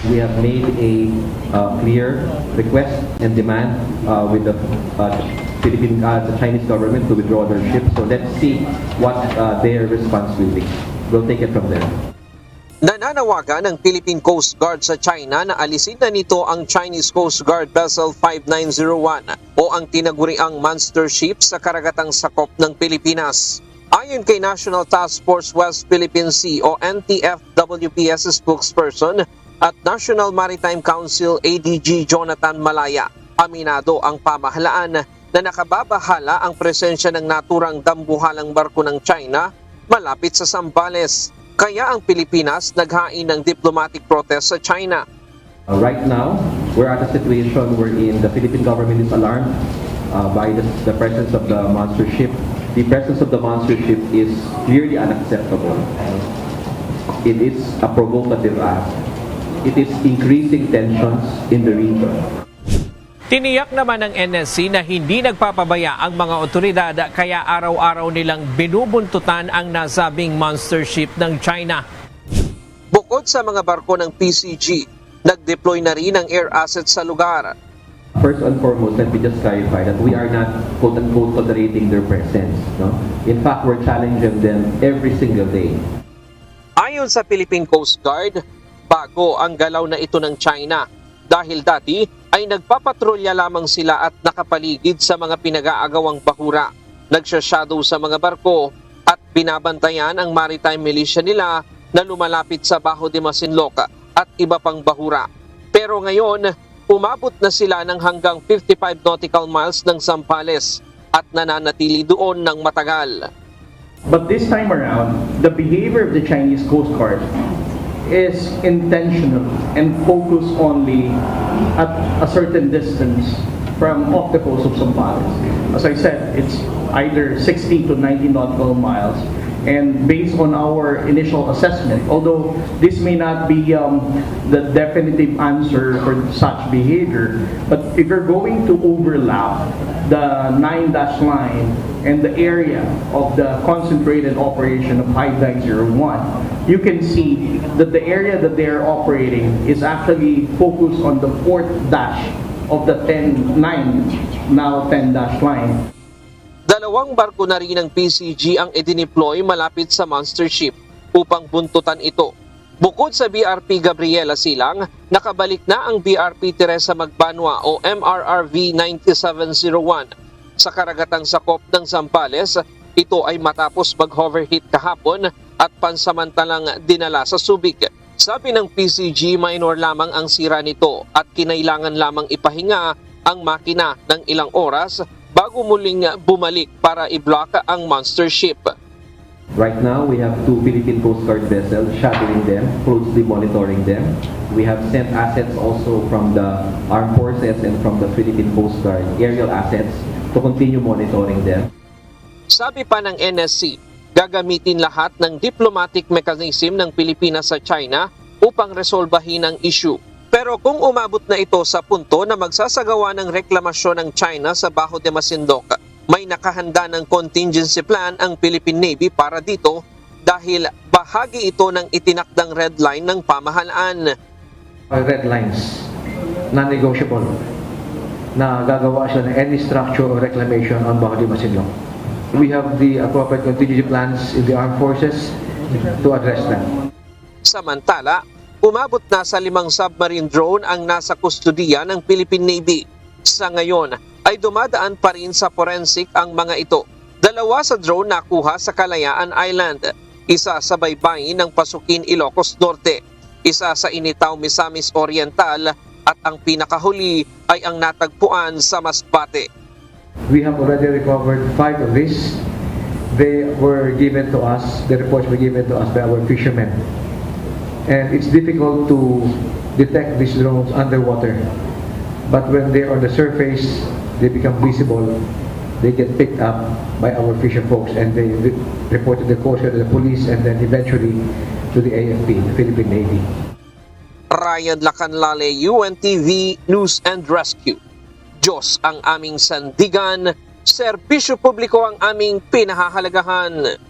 We have made a clear request and demand with the the Chinese government to withdraw their ships. So let's see what their response will be. We'll take it from there. Nananawagan ng Philippine Coast Guard sa China na alisin na nito ang Chinese Coast Guard Vessel 5901 o ang tinaguriang monster ship sa karagatang sakop ng Pilipinas. Ayon kay National Task Force West Philippine Sea o NTF-WPS spokesperson at National Maritime Council ADG Jonathan Malaya, aminado ang pamahalaan na nakababahala ang presensya ng naturang dambuhalang barko ng China malapit sa Zambales. Kaya ang Pilipinas naghain ng diplomatic protest sa China. Right now, we're at a situation wherein the Philippine government is alarmed by the presence of the monster ship. The presence of the monster ship is clearly unacceptable. It is a provocative act. It is increasing tensions in the region. Tiniyak naman ng NSC na hindi nagpapabaya ang mga otoridad kaya araw-araw nilang binubuntutan ang nasabing monster ship ng China. Bukod sa mga barko ng PCG, nag-deploy na rin ang air assets sa lugar. First and foremost, let me just clarify that we are not quote-unquote tolerating their presence. No? In fact, we're challenging them every single day. Ayon sa Philippine Coast Guard, bago ang galaw na ito ng China dahil dati ay nagpapatrolya lamang sila at nakapaligid sa mga pinag-aagawang bahura. Nagsashadow sa mga barko at binabantayan ang maritime militia nila na lumalapit sa Bajo de Masinloc at iba pang bahura. Pero ngayon, umabot na sila ng hanggang 55 nautical miles ng Zambales at nananatili doon ng matagal. But this time around, the behavior of the Chinese Coast Guard is intentional and focused only at a certain distance from off the coast of Zambales. As I said, it's either 16 to 19 nautical miles. And based on our initial assessment, although this may not be the definitive answer for such behavior, but if you're going to overlap the 9-dash line and the area of the concentrated operation of 5901, you can see that the area that they are operating is actually focused on the 4th dash of the 9, now 10-dash line. Dalawang barko na rin ng PCG ang idineploy malapit sa monster ship upang buntutan ito. Bukod sa BRP Gabriela Silang, nakabalik na ang BRP Teresa Magbanwa o MRRV 9701 sa karagatang sakop ng Zambales. Ito ay matapos mag-overheat kahapon at pansamantalang dinala sa Subic. Sabi ng PCG, minor lamang ang sira nito at kinailangan lamang ipahinga ang makina ng ilang oras bago muling bumalik para i-block ang monster ship. Right now, we have 2 Philippine Coast Guard vessels shadowing them, closely monitoring them. We have sent assets also from the Armed Forces and from the Philippine Coast Guard, aerial assets, to continue monitoring them. Sabi pa ng NSC, gagamitin lahat ng diplomatic mechanism ng Pilipinas sa China upang resolbahin ang issue. Pero kung umabot na ito sa punto na magsasagawa ng reklamasyon ng China sa Bajo de Masinloc, may nakahanda ng contingency plan ang Philippine Navy para dito dahil bahagi ito ng itinakdang red line ng pamahalaan. Red lines, non-negotiable, na gagawa siya ng any structure or reclamation on Bajo de Masinloc. We have the appropriate contingency plans in the armed forces to address them. Samantala, umabot na sa 5 submarine drone ang nasa kustodiya ng Philippine Navy. Sa ngayon ay dumadaan pa rin sa forensic ang mga ito. 2 sa drone nakuha sa Kalayaan Island, isa sa baybayin ng Pasukin, Ilocos Norte, isa sa Initaw, Misamis Oriental at ang pinakahuli ay ang natagpuan sa Masbate. We have already recovered 5 of these. They were given to us, the reports were given to us by our fishermen. And it's difficult to detect these drones underwater. But when they're on the surface, they become visible. They get picked up by our fisher folks and they report to the Coast Guard, the police, and then eventually to the AFP, the Philippine Navy. Ryan Lacanlale, UNTV News and Rescue. Diyos ang aming sandigan, serbisyo publiko ang aming pinahahalagahan.